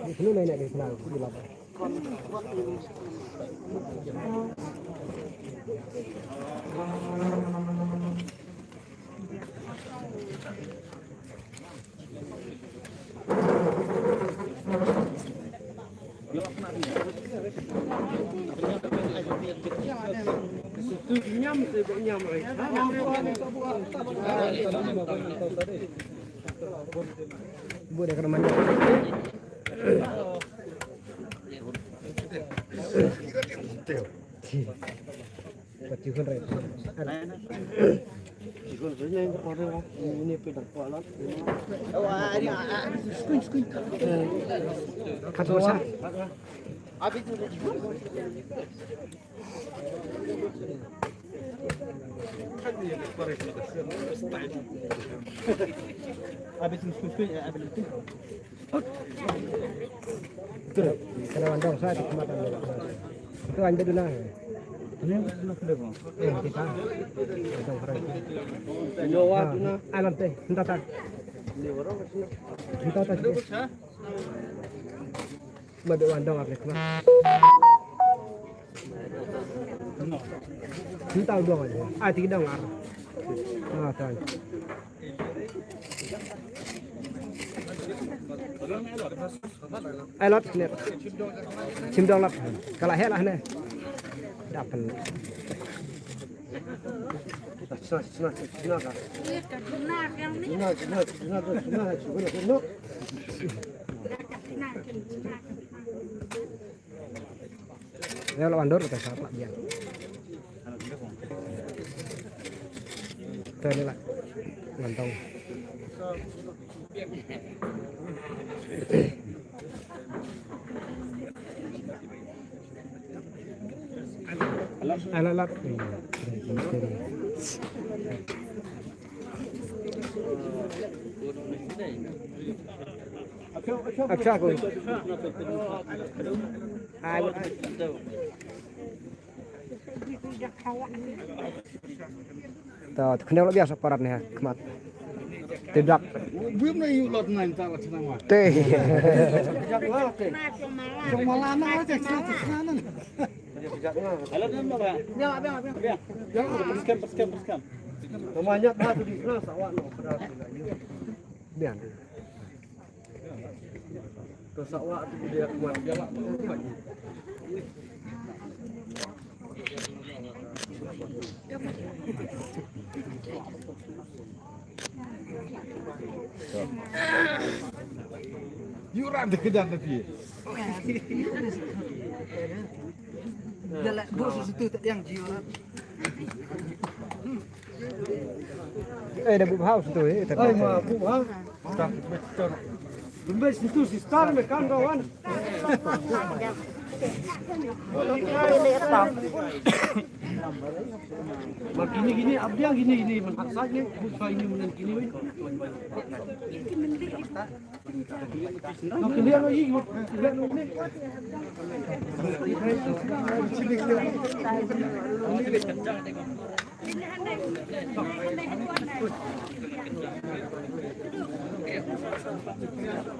Ini nenek di sana di lapar. Bu dia kena Pecikan red. Cikun saja yang orang ini pedang kualat. Skun. Kata saya. Habis tu cikun. Habis skun ya habis itu. Betul. Kalau andong saya di kematan. Itu anda dulu lah. Ini sudah bang. Kita. Andong keren. Jawa tu na. Alam teh. Entah tak. Ini orang macam. Entah tak. Madu andong apa kemana? Entah dong aja. Tiga dong ar. Tahu. Lot net. Cimdong lot. Kalau helah nih. Dapat. Ya lawan dor kita saat dia. Tadi lah. Mantau. Alat. अच्छा कोई Tuh, kenal biasa paratnya kemat. Tidak. Belum na yuk lot nain tak senang mah. Teh. Jom malam na aja sana. Halo kan Bapak? Ya. Ya, perskam. Namanya dah tu di sana sawak no. Biar. Ke sawak tu dia kuat jalak. Yuran dekedan tapi. Dalam bos itu tak yang jiwa. Ada buku house tu Ay ma bu ha. Tak betul. Bembes itu si star me kan kawan. Mak gini abdi yang gini maksudnya bukan ini menen gini. Nak lihat lagi lihat ni.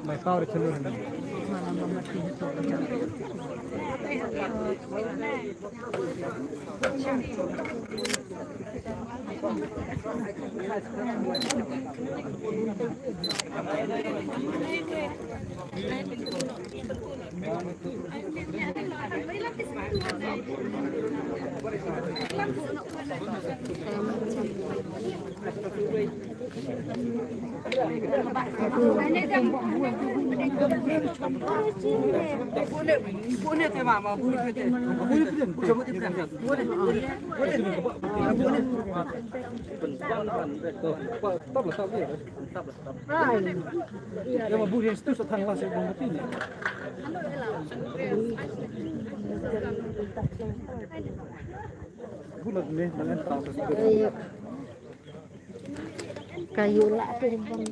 My favorite channel. Boleh tu mama, boleh tu. Coba tiap boleh. Dia mah bukan itu setang lah saya bang ini. Bulat nih, dengan tahu Iya. Kayu lah tuh bang.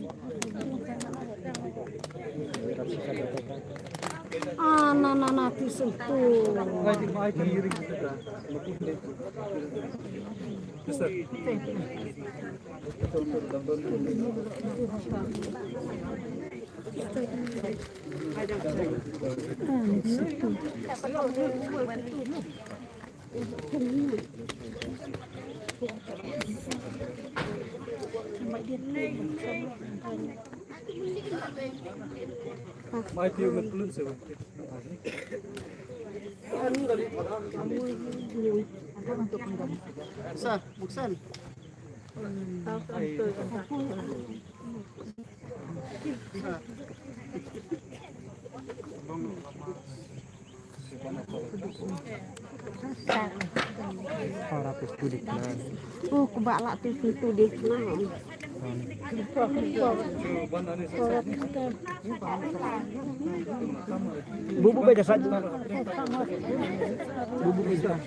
Nah, sentuh. Baik kiri kita. Baik dia ngepelut sih. Buksan. Harapis kudik na. Oh, kubala tuh situ deh. Bubu beda saja. Bubu beda.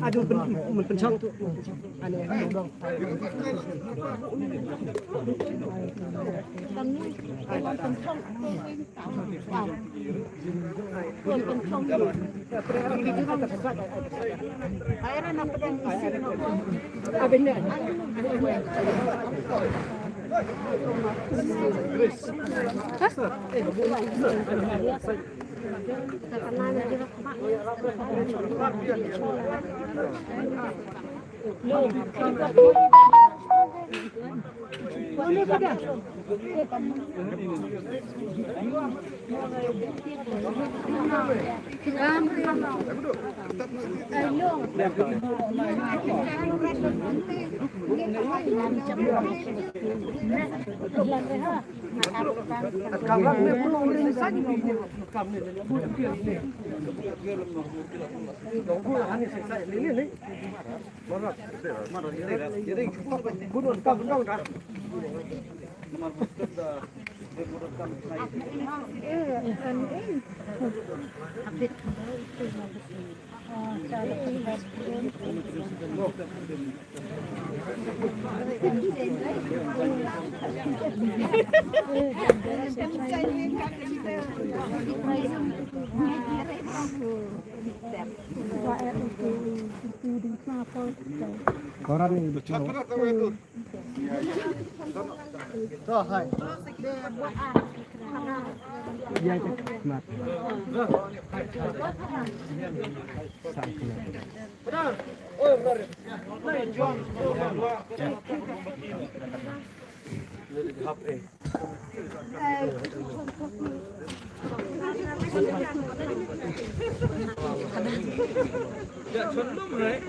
Aduh, pencang tuh. Aneh, dong. Koran ini betul. Tuh, hai. Iya, mat. Benar. Oh, benar. Nah, jual. Ya, condong, right?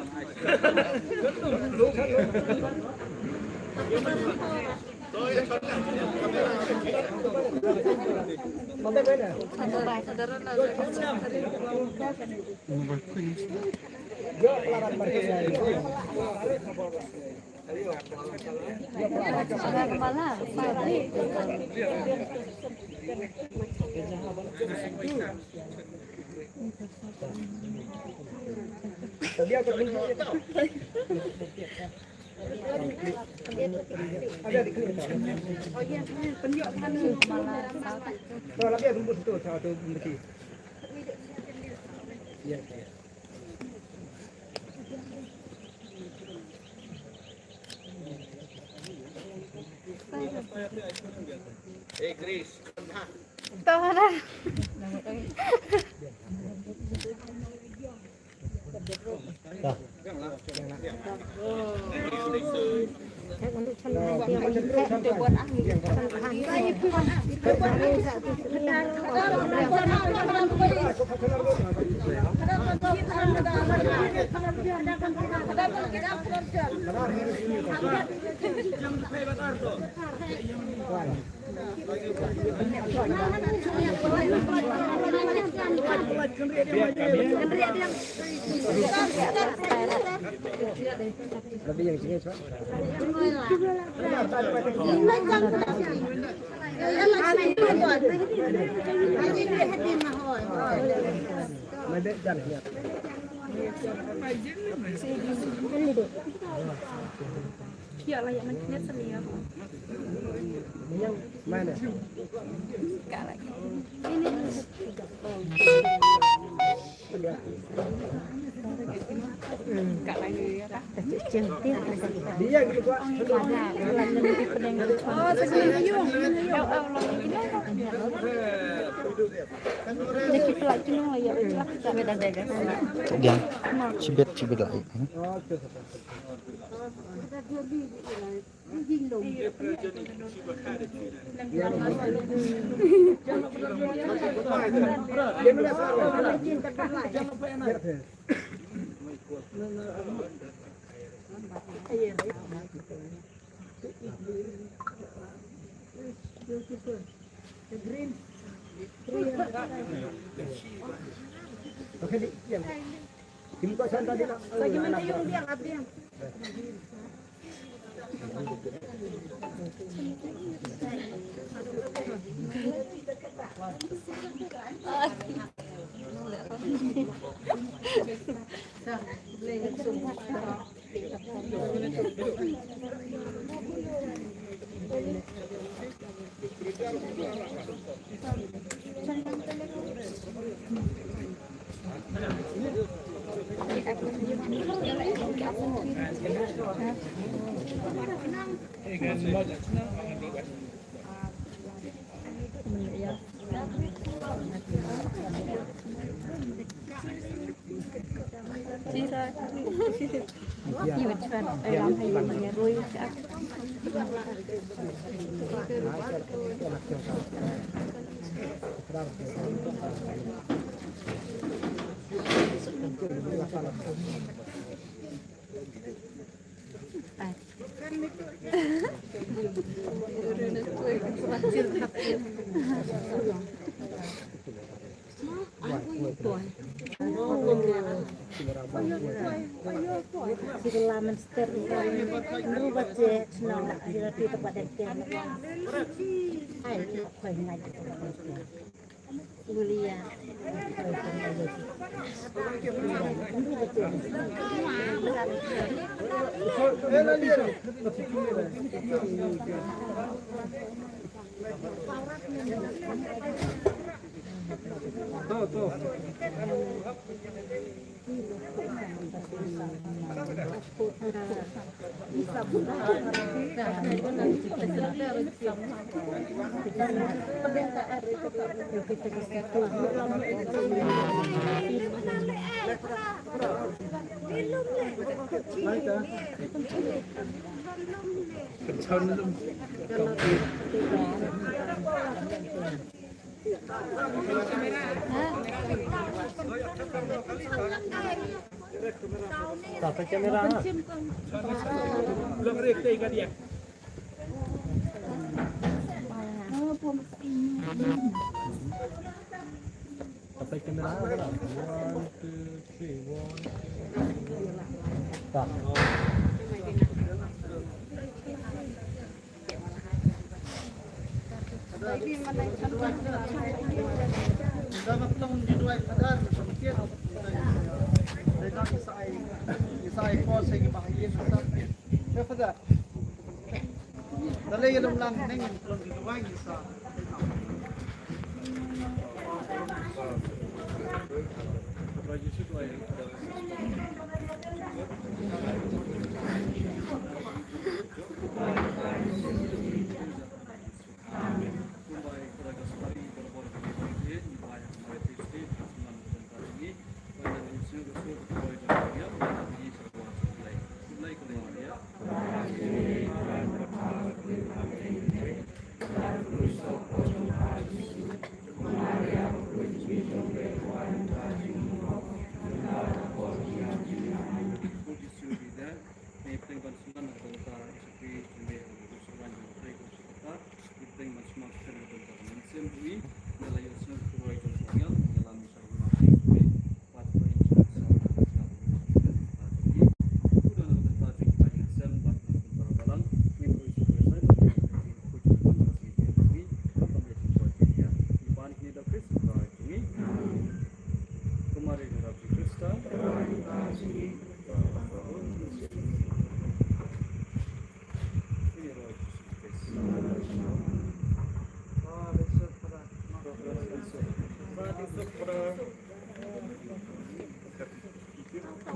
Tohanan. Lebih yang sini coba. Medek dan ya. Ya lah yang mencet seni aku. Yang mana? Enggak lagi. Enggak lagi ya. Dia gitu gua. Oh, senyum. Jadi pelak cunung lah ya. Sampai dan dagang. Yang cibet lagi. Oke. Oke, diam. Kim kok santai di nak. Lagi mentayung diam, abdiam. Sila menster nu baca senang dia di tempat dekat. Hai, kau ingat mulia. Pakai kamera. Belum rekte ikan dia. Pakai kamera berapa? 1, 2, 3, 1. Tak.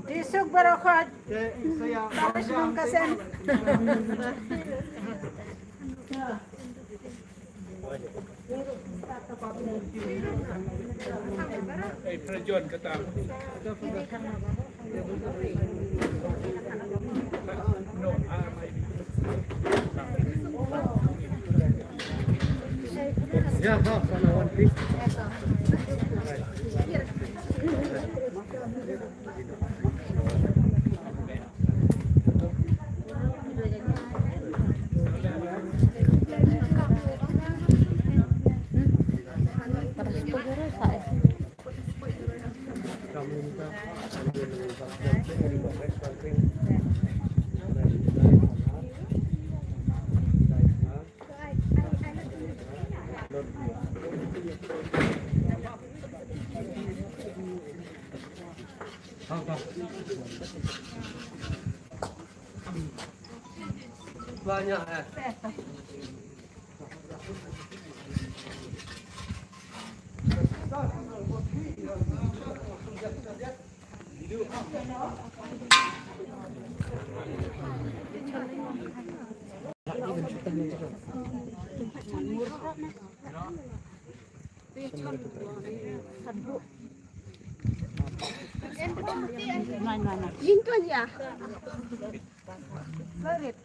Disuk barokah. Saya Tapos nung kasen. Prajurit kata. ya ha sana one please. Banyak ya. Mana? Itu aja. Berit.